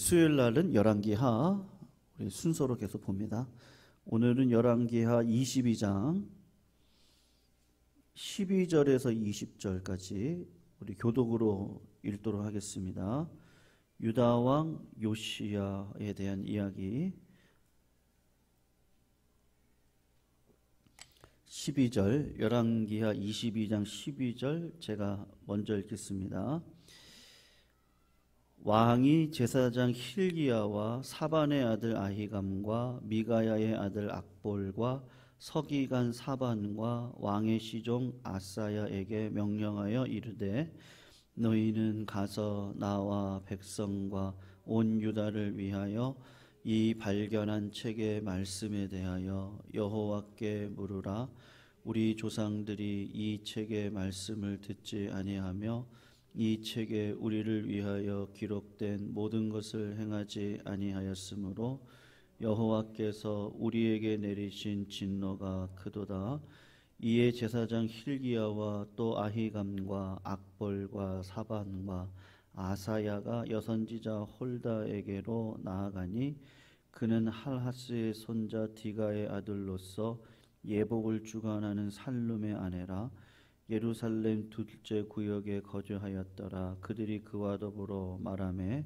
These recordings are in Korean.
수요일 날은 열왕기하 우리 순서로 계속 봅니다. 오늘은 열왕기하 22장 12절에서 20절까지 우리 교독으로 읽도록 하겠습니다. 유다 왕 요시야에 대한 이야기 12절 열왕기하 22장 12절 제가 먼저 읽겠습니다. 왕이 제사장 힐기야와 사반의 아들 아히감과 미가야의 아들 악볼과 서기관 사반과 왕의 시종 아사야에게 명령하여 이르되 너희는 가서 나와 백성과 온 유다를 위하여 이 발견한 책의 말씀에 대하여 여호와께 물으라. 우리 조상들이 이 책의 말씀을 듣지 아니하며 이 책에 우리를 위하여 기록된 모든 것을 행하지 아니하였으므로 여호와께서 우리에게 내리신 진노가 크도다. 이에 제사장 힐기야와 또 아히감과 악볼과 사반과 아사야가 여선지자 홀다에게로 나아가니 그는 할하스의 손자 디가의 아들로서 예복을 주관하는 살룸의 아내라. 예루살렘 둘째 구역에 거주하였더라. 그들이 그와 더불어 말하매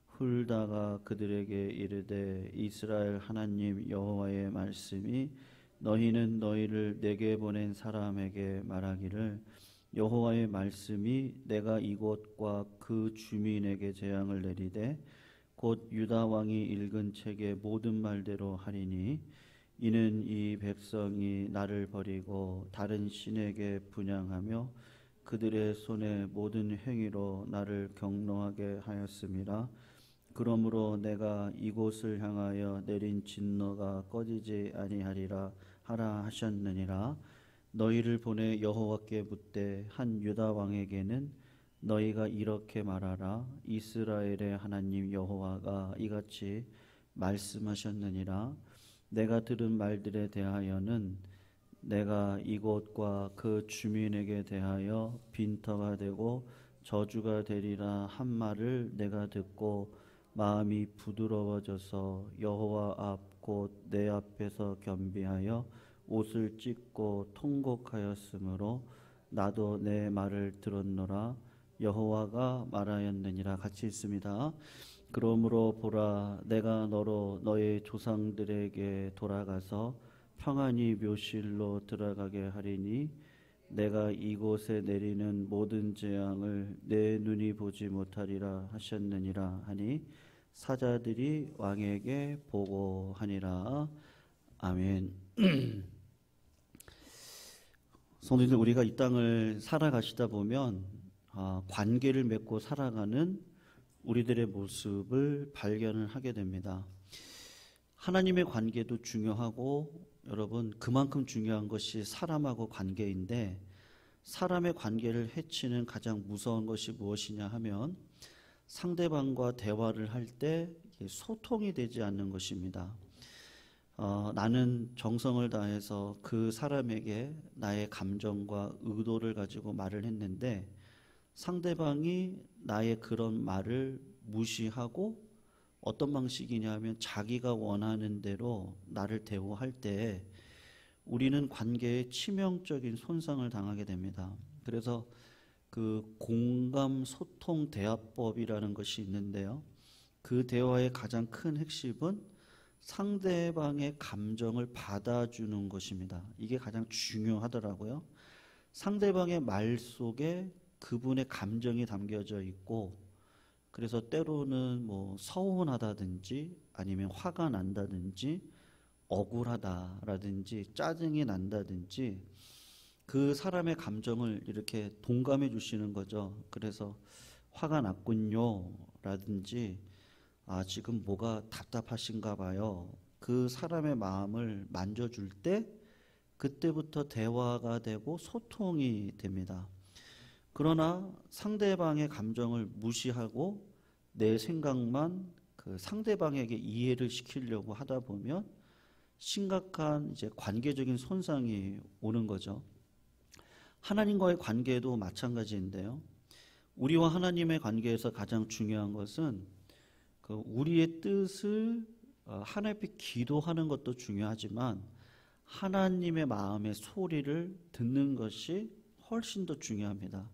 훌다가 그들에게 이르되 이스라엘 하나님 여호와의 말씀이 너희는 너희를 내게 보낸 사람에게 말하기를 여호와의 말씀이 내가 이곳과 그 주민에게 재앙을 내리되 곧 유다 왕이 읽은 책의 모든 말대로 하리니 이는 이 백성이 나를 버리고 다른 신에게 분향하며 그들의 손의 모든 행위로 나를 경노하게 하였음이라. 그러므로 내가 이곳을 향하여 내린 진노가 꺼지지 아니하리라 하라 하셨느니라. 너희를 보내 여호와께 묻되 한 유다 왕에게는 너희가 이렇게 말하라. 이스라엘의 하나님 여호와가 이같이 말씀하셨느니라. 내가 들은 말들에 대하여는 내가 이곳과 그 주민에게 대하여 빈터가 되고 저주가 되리라 한 말을 내가 듣고 마음이 부드러워져서 여호와 앞 곧 내 앞에서 겸비하여 옷을 찢고 통곡하였으므로 나도 내 말을 들었노라. 여호와가 말하였느니라. 같이 있습니다. 그러므로 보라, 내가 너로 너의 조상들에게 돌아가서 평안히 묘실로 들어가게 하리니 내가 이곳에 내리는 모든 재앙을 내 눈이 보지 못하리라 하셨느니라 하니 사자들이 왕에게 보고하니라. 아멘. 성도님들, 우리가 이 땅을 살아가시다 보면 관계를 맺고 살아가는 우리들의 모습을 발견을 하게 됩니다. 하나님의 관계도 중요하고 여러분 그만큼 중요한 것이 사람하고 관계인데 사람의 관계를 해치는 가장 무서운 것이 무엇이냐 하면 상대방과 대화를 할 때 소통이 되지 않는 것입니다. 나는 정성을 다해서 그 사람에게 나의 감정과 의도를 가지고 말을 했는데 상대방이 나의 그런 말을 무시하고 어떤 방식이냐 하면 자기가 원하는 대로 나를 대우할 때 우리는 관계에 치명적인 손상을 당하게 됩니다. 그래서 그 공감 소통 대화법이라는 것이 있는데요. 그 대화의 가장 큰 핵심은 상대방의 감정을 받아주는 것입니다. 이게 가장 중요하더라고요. 상대방의 말 속에 그분의 감정이 담겨져 있고 그래서 때로는 뭐 서운하다든지 아니면 화가 난다든지 억울하다라든지 짜증이 난다든지 그 사람의 감정을 이렇게 동감해 주시는 거죠. 그래서 화가 났군요 라든지 지금 뭐가 답답하신가 봐요. 그 사람의 마음을 만져줄 때 그때부터 대화가 되고 소통이 됩니다. 그러나 상대방의 감정을 무시하고 내 생각만 그 상대방에게 이해를 시키려고 하다 보면 심각한 이제 관계적인 손상이 오는 거죠. 하나님과의 관계도 마찬가지인데요. 우리와 하나님의 관계에서 가장 중요한 것은 우리의 뜻을 하나님 앞에 기도하는 것도 중요하지만 하나님의 마음의 소리를 듣는 것이 훨씬 더 중요합니다.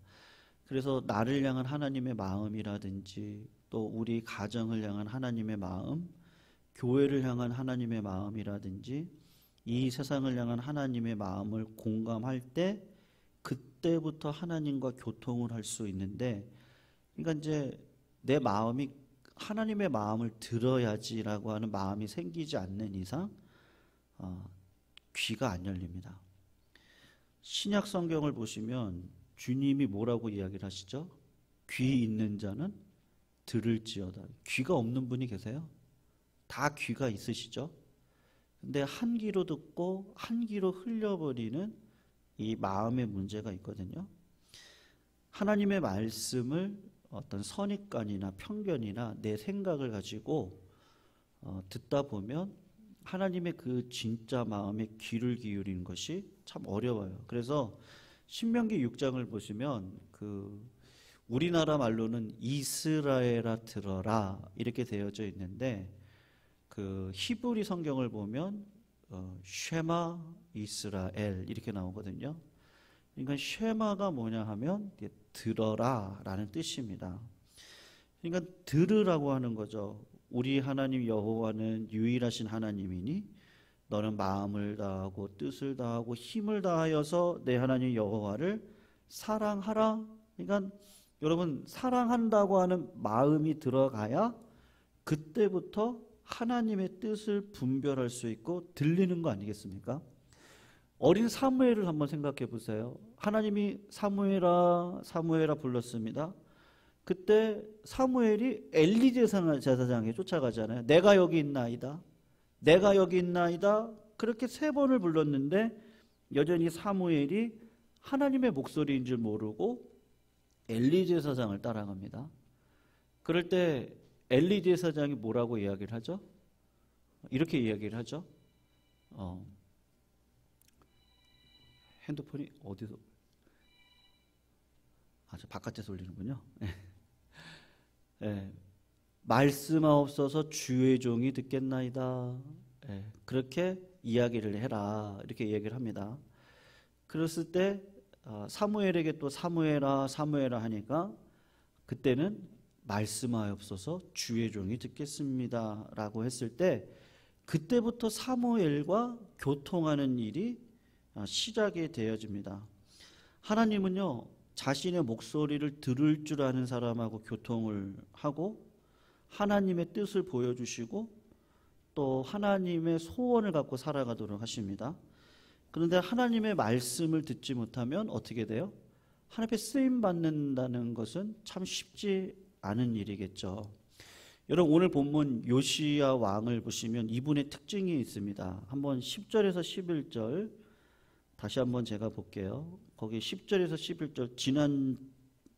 그래서 나를 향한 하나님의 마음이라든지 또 우리 가정을 향한 하나님의 마음, 교회를 향한 하나님의 마음이라든지 이 세상을 향한 하나님의 마음을 공감할 때 그때부터 하나님과 교통을 할 수 있는데, 그러니까 이제 내 마음이 하나님의 마음을 들어야지라고 하는 마음이 생기지 않는 이상 귀가 안 열립니다. 신약 성경을 보시면 주님이 뭐라고 이야기를 하시죠? 귀 있는 자는 들을지어다. 귀가 없는 분이 계세요? 다 귀가 있으시죠? 근데 한 귀로 듣고 한 귀로 흘려버리는 이 마음의 문제가 있거든요. 하나님의 말씀을 어떤 선입관이나 편견이나 내 생각을 가지고 듣다 보면 하나님의 그 진짜 마음에 귀를 기울이는 것이 참 어려워요. 그래서 신명기 6장을 보시면 우리나라 말로는 이스라엘아 들어라 이렇게 되어져 있는데 히브리 성경을 보면 쉐마 이스라엘 이렇게 나오거든요. 그러니까 쉐마가 뭐냐 하면 들어라 라는 뜻입니다. 그러니까 들으라고 하는 거죠. 우리 하나님 여호와는 유일하신 하나님이니 너는 마음을 다하고 뜻을 다하고 힘을 다하여서 내 하나님 여호와를 사랑하라. 그러니까 여러분, 사랑한다고 하는 마음이 들어가야 그때부터 하나님의 뜻을 분별할 수 있고 들리는 거 아니겠습니까? 어린 사무엘을 한번 생각해 보세요. 하나님이 사무엘아 사무엘아 불렀습니다. 그때 사무엘이 엘리 제사장에 쫓아가잖아요. 내가 여기 있나이다. 내가 여기 있나이다. 그렇게 3번을 불렀는데 여전히 사무엘이 하나님의 목소리인 줄 모르고 엘리 제사장을 따라갑니다. 그럴 때 엘리 제사장이 뭐라고 이야기를 하죠? 이렇게 이야기를 하죠. 핸드폰이 어디서? 저 바깥에서 울리는군요. 말씀하옵소서 주의 종이 듣겠나이다. 그렇게 이야기를 해라. 이렇게 이야기를 합니다. 그랬을 때 사무엘에게 또 사무엘아 사무엘아 하니까 그때는 말씀하옵소서 주의 종이 듣겠습니다 라고 했을 때 그때부터 사무엘과 교통하는 일이 시작이 되어집니다. 하나님은요 자신의 목소리를 들을 줄 아는 사람하고 교통을 하고 하나님의 뜻을 보여주시고 또 하나님의 소원을 갖고 살아가도록 하십니다. 그런데 하나님의 말씀을 듣지 못하면 어떻게 돼요? 하나님 앞에 쓰임 받는다는 것은 참 쉽지 않은 일이겠죠. 여러분, 오늘 본문 요시야 왕을 보시면 이분의 특징이 있습니다. 한번 10절에서 11절 다시 한번 제가 볼게요. 거기 10절에서 11절 지난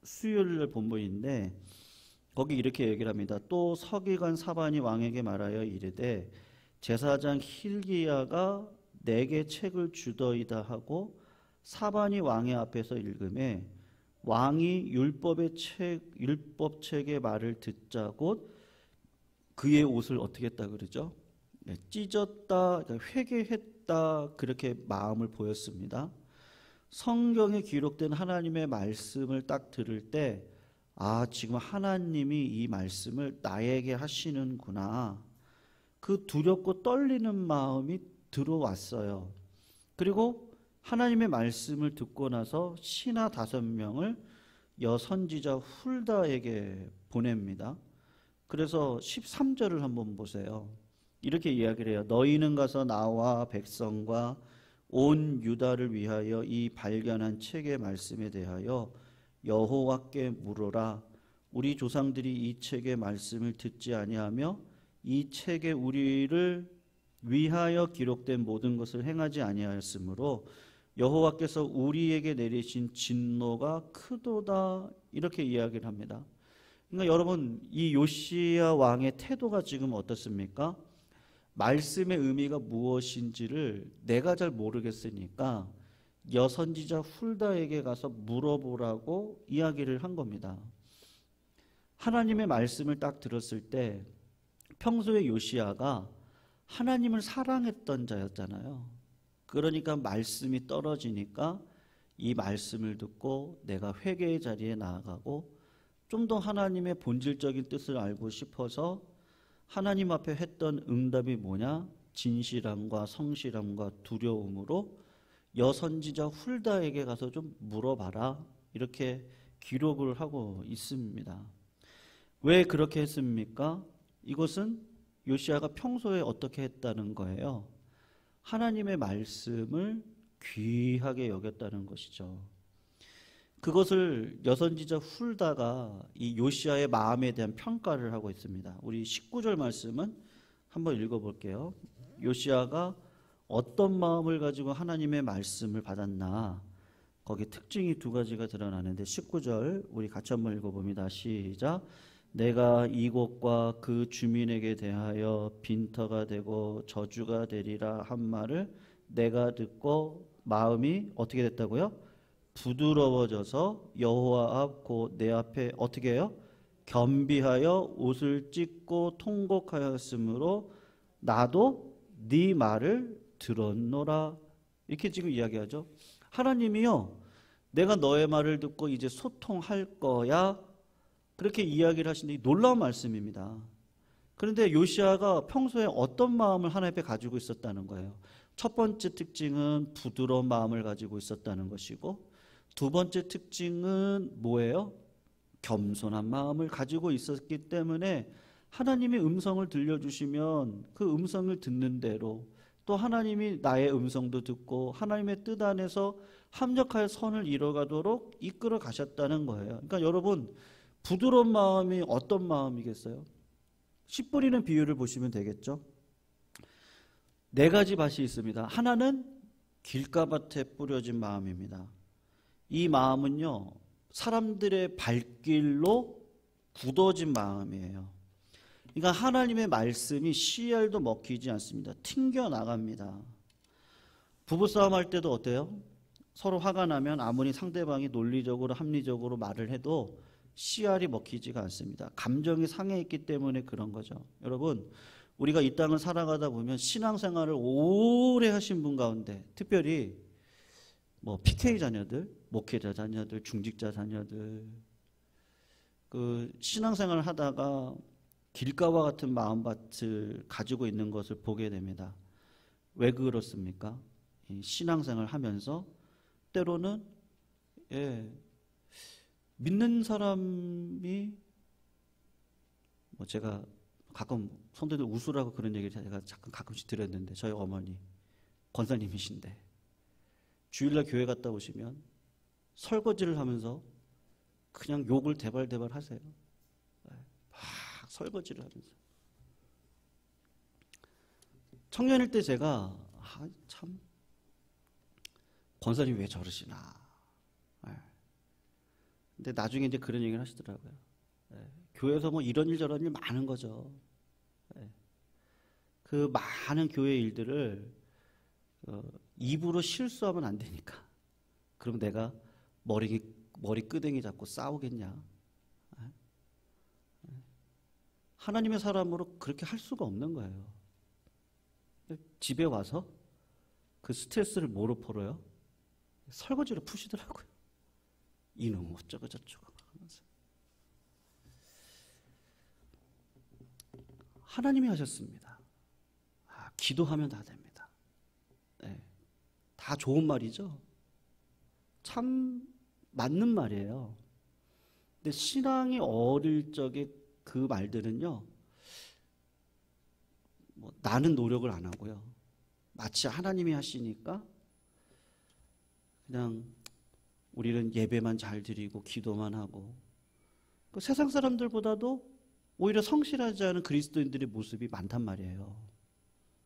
수요일 본문인데 거기 이렇게 얘기를 합니다. 또 서기관 사반이 왕에게 말하여 이르되 제사장 힐기야가 내게 책을 주더이다 하고 사반이 왕의 앞에서 읽음에 왕이 율법책의 말을 듣자 곧 그의 옷을 어떻게 했다 그러죠? 찢었다, 회개했다 그렇게 마음을 보였습니다. 성경에 기록된 하나님의 말씀을 딱 들을 때 지금 하나님이 이 말씀을 나에게 하시는구나. 그 두렵고 떨리는 마음이 들어왔어요. 그리고 하나님의 말씀을 듣고 나서 신하 5명을 여선지자 훌다에게 보냅니다. 그래서 13절을 한번 보세요. 이렇게 이야기를 해요. 너희는 가서 나와 백성과 온 유다를 위하여 이 발견한 책의 말씀에 대하여 여호와께 물으라. 우리 조상들이 이 책의 말씀을 듣지 아니하며 이 책에 우리를 위하여 기록된 모든 것을 행하지 아니하였으므로 여호와께서 우리에게 내리신 진노가 크도다. 이렇게 이야기를 합니다. 그러니까 여러분, 이 요시야 왕의 태도가 지금 어떻습니까? 말씀의 의미가 무엇인지를 내가 잘 모르겠으니까 여선지자 훌다에게 가서 물어보라고 이야기를 한 겁니다. 하나님의 말씀을 딱 들었을 때 평소에 요시야가 하나님을 사랑했던 자였잖아요. 그러니까 말씀이 떨어지니까 이 말씀을 듣고 내가 회개의 자리에 나아가고 좀 더 하나님의 본질적인 뜻을 알고 싶어서 하나님 앞에 했던 응답이 뭐냐? 진실함과 성실함과 두려움으로 여선지자 훌다에게 가서 좀 물어봐라, 이렇게 기록을 하고 있습니다. 왜 그렇게 했습니까? 이것은 요시야가 평소에 어떻게 했다는 거예요. 하나님의 말씀을 귀하게 여겼다는 것이죠. 그것을 여선지자 훌다가 이 요시야의 마음에 대한 평가를 하고 있습니다. 우리 19절 말씀은 한번 읽어볼게요. 요시야가 어떤 마음을 가지고 하나님의 말씀을 받았나, 거기 특징이 두 가지가 드러나는데 19절 우리 같이 한번 읽어봅니다. 시작. 내가 이곳과 그 주민에게 대하여 빈터가 되고 저주가 되리라 한 말을 내가 듣고 마음이 어떻게 됐다고요? 부드러워져서 여호와 앞 곧 내 앞에 어떻게 해요? 겸비하여 옷을 찢고 통곡하였으므로 나도 네 말을 들었노라. 이렇게 지금 이야기하죠. 하나님이요, 내가 너의 말을 듣고 이제 소통할 거야, 그렇게 이야기를 하시는데 놀라운 말씀입니다. 그런데 요시야가 평소에 어떤 마음을 하나님 앞에 가지고 있었다는 거예요. 첫 번째 특징은 부드러운 마음을 가지고 있었다는 것이고, 두 번째 특징은 뭐예요? 겸손한 마음을 가지고 있었기 때문에 하나님의 음성을 들려주시면 그 음성을 듣는 대로, 또 하나님이 나의 음성도 듣고 하나님의 뜻 안에서 합력하여 선을 이뤄가도록 이끌어 가셨다는 거예요. 그러니까 여러분, 부드러운 마음이 어떤 마음이겠어요? 씨 뿌리는 비유를 보시면 되겠죠. 네 가지 밭이 있습니다. 하나는 길가밭에 뿌려진 마음입니다. 이 마음은요, 사람들의 발길로 굳어진 마음이에요. 그러니까 하나님의 말씀이 씨알도 먹히지 않습니다. 튕겨나갑니다. 부부싸움 할 때도 어때요? 서로 화가 나면 아무리 상대방이 논리적으로 합리적으로 말을 해도 씨알이 먹히지가 않습니다. 감정이 상해 있기 때문에 그런 거죠. 여러분, 우리가 이 땅을 살아가다 보면 신앙생활을 오래 하신 분 가운데, 특별히 PK 자녀들, 목회자 자녀들, 중직자 자녀들, 그 신앙생활을 하다가 길가와 같은 마음밭을 가지고 있는 것을 보게 됩니다. 왜 그렇습니까? 신앙생활을 하면서 때로는 믿는 사람이 제가 가끔 성도들 웃으라고 그런 얘기를 제가 가끔씩 드렸는데, 저희 어머니 권사님이신데 주일날 교회 갔다 오시면 설거지를 하면서 그냥 욕을 대발대발 하세요. 막 설거지를 하면서. 청년일 때 제가 참 권사님 왜 저러시나. 근데 나중에 이제 그런 얘기를 하시더라고요. 교회에서 이런 일 저런 일 많은 거죠. 그 많은 교회 일들을 입으로 실수하면 안 되니까. 그럼 내가 머리 끄댕이 잡고 싸우겠냐? 하나님의 사람으로 그렇게 할 수가 없는 거예요. 집에 와서 그 스트레스를 뭐로 풀어요? 설거지로 푸시더라고요. 이놈 어쩌고 저쩌고 하면서. 하나님이 하셨습니다. 기도하면 다 됩니다. 다 좋은 말이죠. 참 맞는 말이에요. 근데 신앙이 어릴 적에 그 말들은요, 나는 노력을 안 하고요, 마치 하나님이 하시니까 그냥 우리는 예배만 잘 드리고 기도만 하고, 그 세상 사람들보다도 오히려 성실하지 않은 그리스도인들의 모습이 많단 말이에요.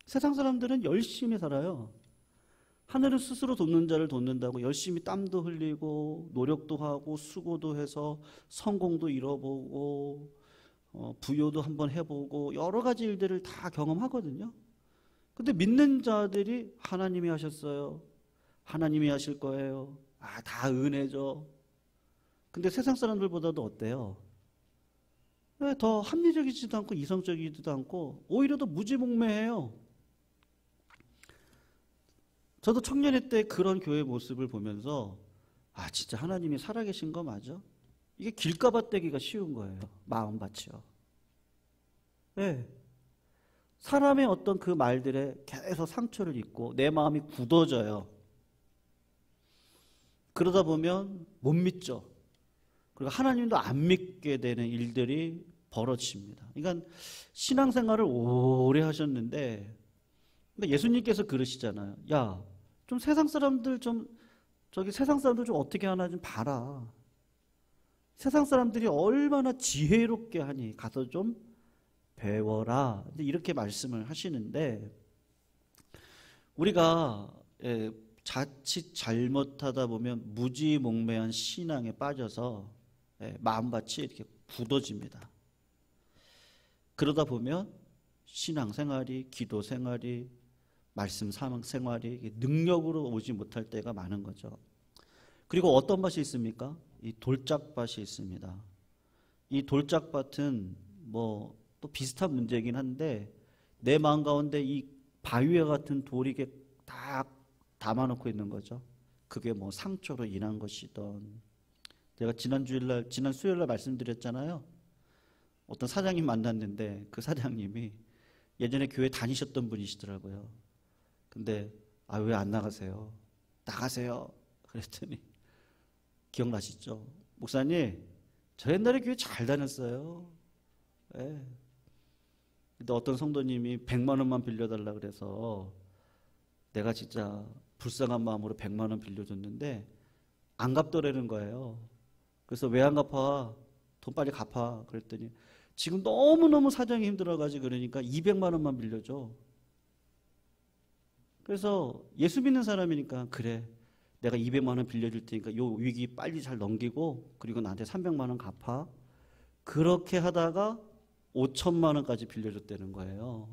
세상 사람들은 열심히 살아요. 하늘은 스스로 돕는 자를 돕는다고 열심히 땀도 흘리고 노력도 하고 수고도 해서 성공도 이뤄보고 부여도 한번 해보고 여러 가지 일들을 다 경험하거든요. 근데 믿는 자들이 하나님이 하셨어요, 하나님이 하실 거예요, 다 은혜죠. 근데 세상 사람들보다도 어때요? 더 합리적이지도 않고 이성적이지도 않고 오히려 더 무지몽매해요. 저도 청년회 때 그런 교회 모습을 보면서 아 진짜 하나님이 살아계신 거 맞아? 이게 길가밭 되기가 쉬운 거예요. 마음밭이요. 네. 사람의 어떤 그 말들에 계속 상처를 입고 내 마음이 굳어져요. 그러다 보면 못 믿죠. 그리고 하나님도 안 믿게 되는 일들이 벌어집니다. 그러니까 신앙생활을 오래 하셨는데 예수님께서 그러시잖아요. 야, 좀 세상 사람들 좀 어떻게 하나 좀 봐라. 세상 사람들이 얼마나 지혜롭게 하니 가서 좀 배워라. 이렇게 말씀을 하시는데 우리가 자칫 잘못하다 보면 무지몽매한 신앙에 빠져서 마음밭이 이렇게 굳어집니다. 그러다 보면 신앙생활이, 기도생활이, 말씀 생활이 능력으로 오지 못할 때가 많은 거죠. 그리고 어떤 밭이 있습니까? 이 돌짝밭이 있습니다. 이 돌짝밭은 뭐 또 비슷한 문제이긴 한데 내 마음 가운데 이 바위와 같은 돌이 이게 다 담아놓고 있는 거죠. 그게 뭐 상처로 인한 것이든 제가 지난 수요일날 말씀드렸잖아요. 어떤 사장님 만났는데 그 사장님이 예전에 교회 다니셨던 분이시더라고요. 근데 아 왜 안 나가세요? 나가세요. 그랬더니 기억나시죠? 목사님 저 옛날에 교회 잘 다녔어요. 네. 근데 어떤 성도님이 100만 원만 빌려달라 그래서 내가 진짜 불쌍한 마음으로 100만 원 빌려줬는데 안 갚더라는 거예요. 그래서 왜 안 갚아? 돈 빨리 갚아. 그랬더니 지금 너무너무 사정이 힘들어가지고 그러니까 200만 원만 빌려줘. 그래서 예수 믿는 사람이니까 그래 내가 200만 원 빌려줄 테니까 요 위기 빨리 잘 넘기고 그리고 나한테 300만 원 갚아. 그렇게 하다가 5천만 원까지 빌려줬다는 거예요.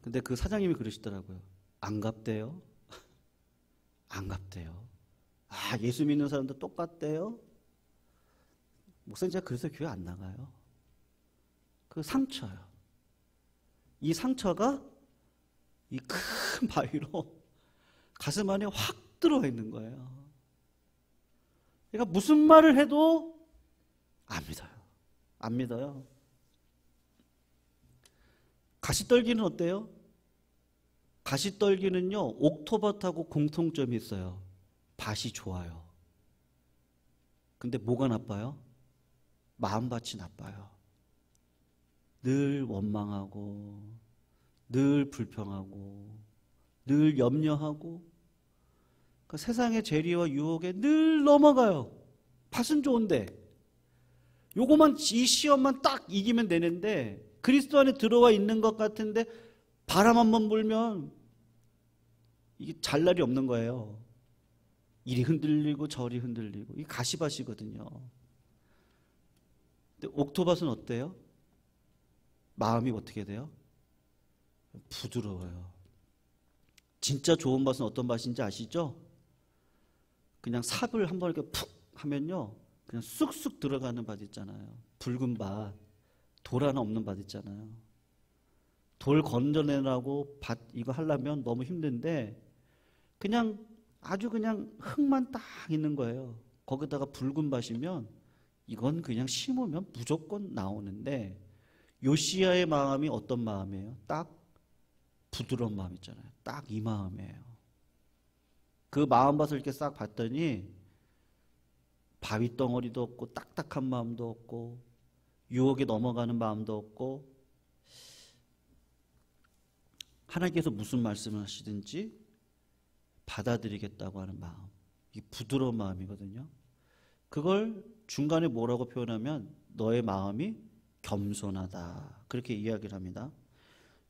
근데 그 사장님이 그러시더라고요. 안 갚대요? 안 갚대요. 아 예수 믿는 사람도 똑같대요? 목사님 제가 그래서 교회 안 나가요. 그 상처요. 이 상처가 이 큰 바위로 가슴 안에 확 들어와 있는 거예요. 그러니까 무슨 말을 해도 안 믿어요. 안 믿어요. 가시떨기는 어때요? 가시떨기는요 옥토밭하고 공통점이 있어요. 밭이 좋아요. 근데 뭐가 나빠요? 마음밭이 나빠요. 늘 원망하고 늘 불평하고 늘 염려하고 그 세상의 재리와 유혹에 늘 넘어가요. 밭은 좋은데 요거만 이 시험만 딱 이기면 되는데 그리스도 안에 들어와 있는 것 같은데 바람 한번 불면 이게 잘 날이 없는 거예요. 이리 흔들리고 저리 흔들리고 이게 가시밭이거든요. 근데 옥토밭은 어때요? 마음이 어떻게 돼요? 부드러워요. 진짜 좋은 밭은 어떤 밭인지 아시죠? 그냥 삽을 한번 이렇게 푹 하면요 그냥 쑥쑥 들어가는 밭 있잖아요. 붉은 밭, 돌 하나 없는 밭 있잖아요. 돌 건져내라고 밭 이거 하려면 너무 힘든데 그냥 아주 그냥 흙만 딱 있는 거예요. 거기다가 붉은 밭이면 이건 그냥 심으면 무조건 나오는데 요시야의 마음이 어떤 마음이에요? 딱 부드러운 마음 있잖아요. 딱 이 마음이에요. 그 마음밭을 이렇게 싹 봤더니 바위 덩어리도 없고 딱딱한 마음도 없고 유혹에 넘어가는 마음도 없고 하나님께서 무슨 말씀을 하시든지 받아들이겠다고 하는 마음, 이 부드러운 마음이거든요. 그걸 중간에 뭐라고 표현하면 너의 마음이 겸손하다 그렇게 이야기를 합니다.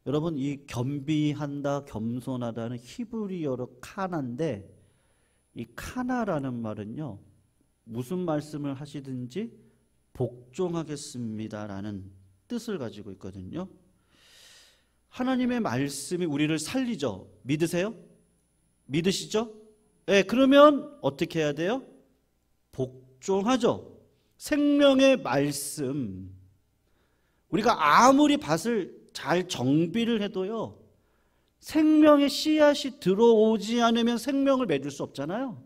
여러분 이 겸비한다 겸손하다는 히브리어로 카나인데 이 카나라는 말은요 무슨 말씀을 하시든지 복종하겠습니다라는 뜻을 가지고 있거든요. 하나님의 말씀이 우리를 살리죠. 믿으세요? 믿으시죠? 네, 그러면 어떻게 해야 돼요? 복종하죠. 생명의 말씀, 우리가 아무리 밭을 잘 정비를 해도요, 생명의 씨앗이 들어오지 않으면 생명을 맺을 수 없잖아요.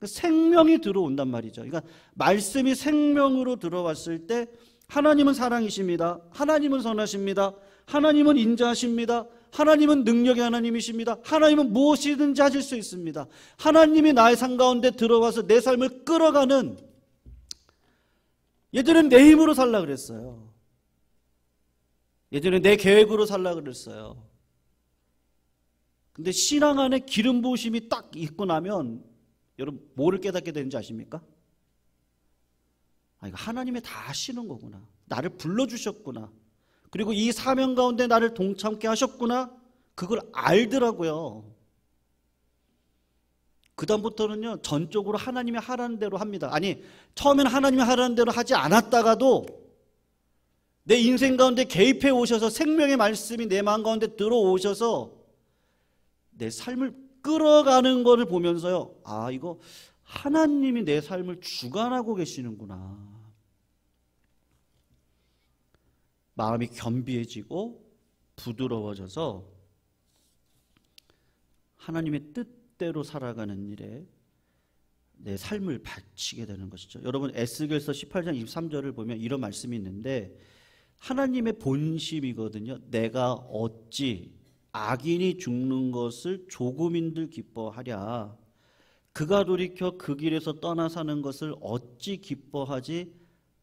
생명이 들어온단 말이죠. 그러니까 말씀이 생명으로 들어왔을 때 하나님은 사랑이십니다. 하나님은 선하십니다. 하나님은 인자하십니다. 하나님은 능력의 하나님이십니다. 하나님은 무엇이든지 하실 수 있습니다. 하나님이 나의 삶 가운데 들어와서 내 삶을 끌어가는, 예전엔 내 힘으로 살라 그랬어요. 예전에 내 계획으로 살라 그랬어요. 근데 신앙 안에 기름 부으심이 딱 있고 나면 여러분 뭐를 깨닫게 되는지 아십니까? 이거 하나님이 다 하시는 거구나. 나를 불러주셨구나. 그리고 이 사명 가운데 나를 동참케 하셨구나. 그걸 알더라고요. 그 다음부터는요, 전적으로 하나님이 하라는 대로 합니다. 아니, 처음에는 하나님이 하라는 대로 하지 않았다가도 내 인생 가운데 개입해 오셔서 생명의 말씀이 내 마음 가운데 들어오셔서 내 삶을 끌어가는 것을 보면서요, 아, 이거 하나님이 내 삶을 주관하고 계시는구나. 마음이 겸비해지고 부드러워져서 하나님의 뜻대로 살아가는 일에 내 삶을 바치게 되는 것이죠. 여러분, 에스겔서 18장 23절을 보면 이런 말씀이 있는데, 하나님의 본심이거든요. 내가 어찌 악인이 죽는 것을 조금인들 기뻐하랴. 그가 돌이켜 그 길에서 떠나 사는 것을 어찌 기뻐하지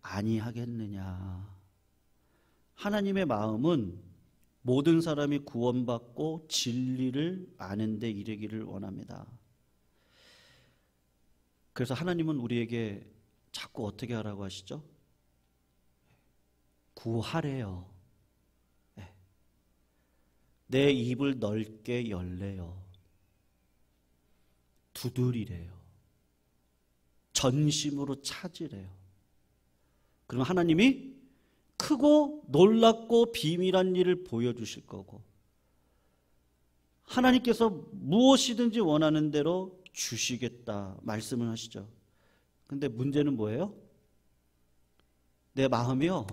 아니하겠느냐. 하나님의 마음은 모든 사람이 구원받고 진리를 아는 데 이르기를 원합니다. 그래서 하나님은 우리에게 자꾸 어떻게 하라고 하시죠? 구하래요. 내 입을 넓게 열래요. 두드리래요. 전심으로 찾으래요. 그럼 하나님이 크고 놀랍고 비밀한 일을 보여주실 거고, 하나님께서 무엇이든지 원하는 대로 주시겠다 말씀을 하시죠. 근데 문제는 뭐예요? 내 마음이요,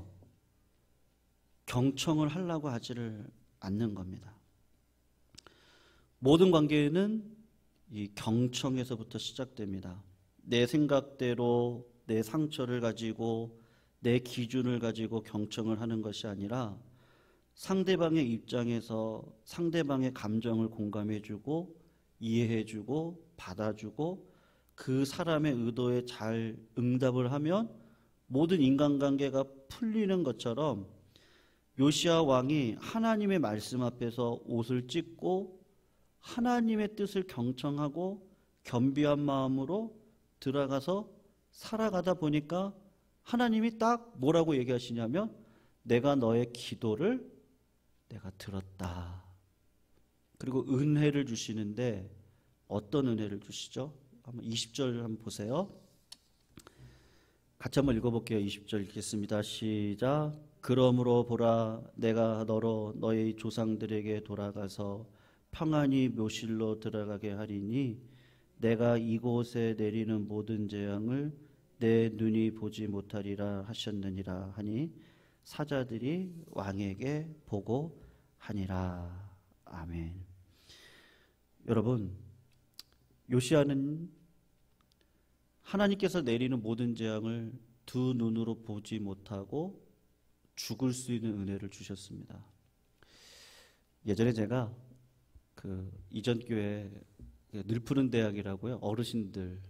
경청을 하려고 하지를 않는 겁니다. 모든 관계는 이 경청에서부터 시작됩니다. 내 생각대로 내 상처를 가지고 내 기준을 가지고 경청을 하는 것이 아니라 상대방의 입장에서 상대방의 감정을 공감해주고 이해해주고 받아주고 그 사람의 의도에 잘 응답을 하면 모든 인간관계가 풀리는 것처럼, 요시야 왕이 하나님의 말씀 앞에서 옷을 찢고 하나님의 뜻을 경청하고 겸비한 마음으로 들어가서 살아가다 보니까 하나님이 딱 뭐라고 얘기하시냐면, 내가 너의 기도를 내가 들었다. 그리고 은혜를 주시는데 어떤 은혜를 주시죠? 한번 20절 한번 보세요. 같이 한번 읽어볼게요. 20절 읽겠습니다. 시작. 그러므로 보라, 내가 너로 너희 조상들에게 돌아가서 평안히 묘실로 들어가게 하리니 내가 이곳에 내리는 모든 재앙을 내 눈이 보지 못하리라 하셨느니라 하니 사자들이 왕에게 보고하니라. 아멘. 여러분, 요시야는 하나님께서 내리는 모든 재앙을 두 눈으로 보지 못하고 죽을 수 있는 은혜를 주셨습니다. 예전에 제가 그 이전 교회 늘푸른 대학이라고요, 어르신들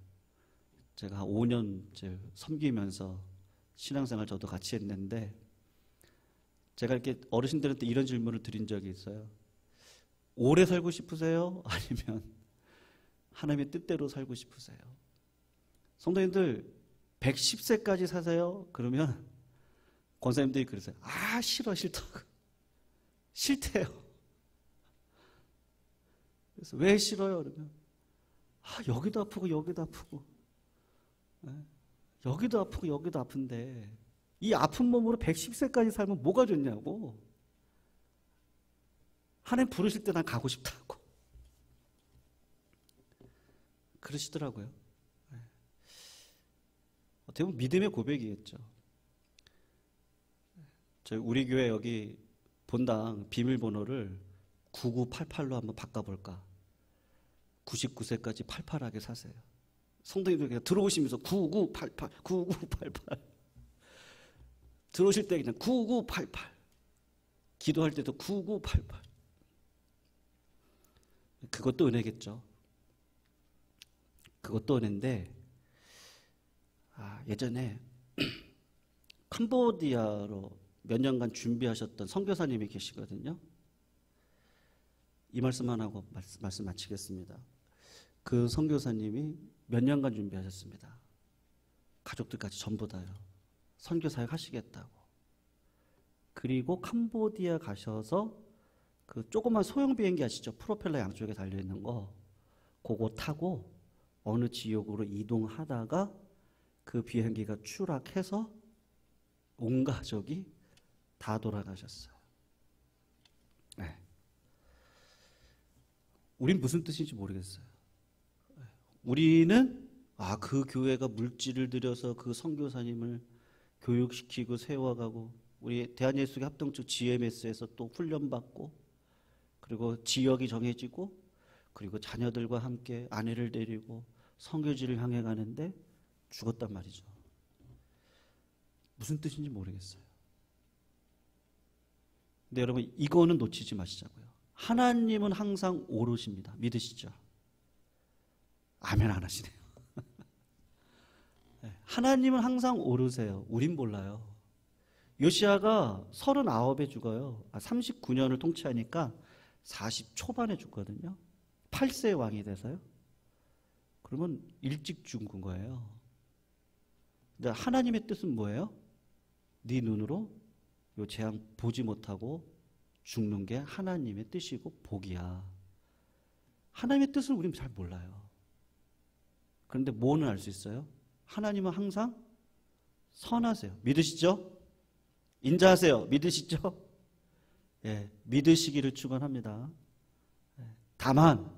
제가 한 5년째 섬기면서 신앙생활 저도 같이 했는데, 제가 이렇게 어르신들한테 이런 질문을 드린 적이 있어요. 오래 살고 싶으세요? 아니면 하나님의 뜻대로 살고 싶으세요? 성도님들 110세까지 사세요? 그러면 권사님들이 그러세요. 아, 싫다고. 싫대요. 그래서 왜 싫어요? 그러면 여기도 아프고 여기도 아프고, 여기도 아프고 여기도 아픈데 이 아픈 몸으로 110세까지 살면 뭐가 좋냐고. 하나님 부르실 때 난 가고 싶다고 그러시더라고요. 어떻게 보면 믿음의 고백이겠죠. 저희 우리 교회 여기 본당 비밀번호를 9988로 한번 바꿔볼까? 99세까지 팔팔하게 사세요. 성도님들 그냥 들어오시면서 9988, 9988. 들어오실 때 그냥 9988. 기도할 때도 9988. 그것도 은혜겠죠. 그것도 은혜인데, 예전에 캄보디아로 몇 년간 준비하셨던 선교사님이 계시거든요. 이 말씀만 하고 말씀 마치겠습니다. 그 선교사님이 몇 년간 준비하셨습니다. 가족들까지 전부 다요. 선교사역 하시겠다고. 그리고 캄보디아 가셔서 그 조그만 소형 비행기 아시죠? 프로펠러 양쪽에 달려있는 거. 그거 타고 어느 지역으로 이동하다가 그 비행기가 추락해서 온 가족이 다 돌아가셨어요. 네. 우린 무슨 뜻인지 모르겠어요. 우리는 그 교회가 물질을 들여서 그 선교사님을 교육시키고 세워가고 우리 대한예수교 합동측 GMS에서 또 훈련받고 그리고 지역이 정해지고 그리고 자녀들과 함께 아내를 데리고 선교지를 향해 가는데 죽었단 말이죠. 무슨 뜻인지 모르겠어요. 근데 여러분 이거는 놓치지 마시자고요. 하나님은 항상 오르십니다. 믿으시죠? 아멘 안 하시네요. 하나님은 항상 오르세요. 우린 몰라요. 요시아가 39에 죽어요. 39년을 통치하니까 40 초반에 죽거든요. 8세의 왕이 돼서요. 그러면 일찍 죽은 거예요. 근데 하나님의 뜻은 뭐예요? 네 눈으로 요 재앙 보지 못하고 죽는 게 하나님의 뜻이고 복이야. 하나님의 뜻을 우리는 잘 몰라요. 그런데 뭐는 알 수 있어요? 하나님은 항상 선하세요. 믿으시죠? 인자하세요. 믿으시죠? 예, 믿으시기를 축원합니다. 다만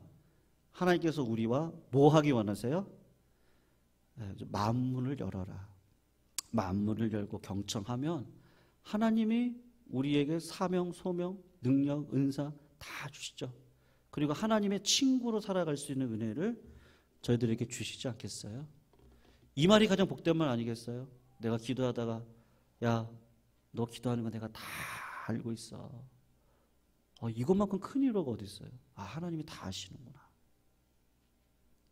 하나님께서 우리와 뭐 하기 원하세요? 마음문을 열어라. 마음문을 열고 경청하면 하나님이 우리에게 사명, 소명, 능력, 은사 다 주시죠. 그리고 하나님의 친구로 살아갈 수 있는 은혜를 저희들에게 주시지 않겠어요? 이 말이 가장 복된 말 아니겠어요? 내가 기도하다가 야, 너 기도하는 거 내가 다 알고 있어. 이것만큼 큰 위로가 어디 있어요? 하나님이 다 아시는구나.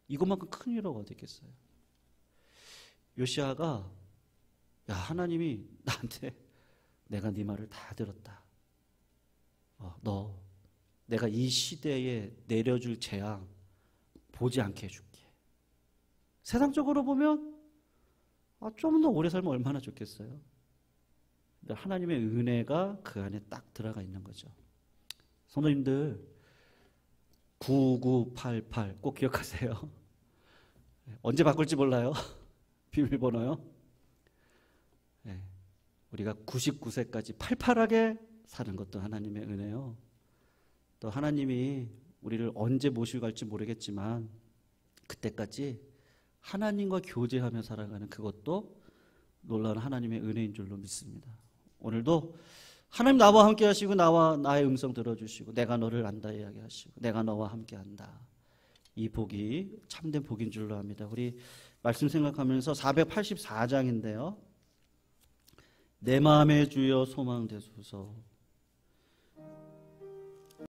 이것만큼 큰 위로가 어디 있겠어요? 요시아가 야, 하나님이 나한테 내가 네 말을 다 들었다. 너 내가 이 시대에 내려줄 재앙 보지 않게 해줄게. 세상적으로 보면 좀 더 오래 살면 얼마나 좋겠어요. 근데 하나님의 은혜가 그 안에 딱 들어가 있는 거죠. 성도님들 9988 꼭 기억하세요. 언제 바꿀지 몰라요. 비밀번호요. 네. 우리가 99세까지 팔팔하게 사는 것도 하나님의 은혜요. 또 하나님이 우리를 언제 모시고 갈지 모르겠지만 그때까지 하나님과 교제하며 살아가는 그것도 놀라운 하나님의 은혜인 줄로 믿습니다. 오늘도 하나님 나와 함께 하시고 나와 나의 음성 들어주시고 내가 너를 안다 이야기하시고 내가 너와 함께 한다. 이 복이 참된 복인 줄로 압니다. 우리 말씀 생각하면서 484장인데요. 내 마음의 주여 소망 되소서.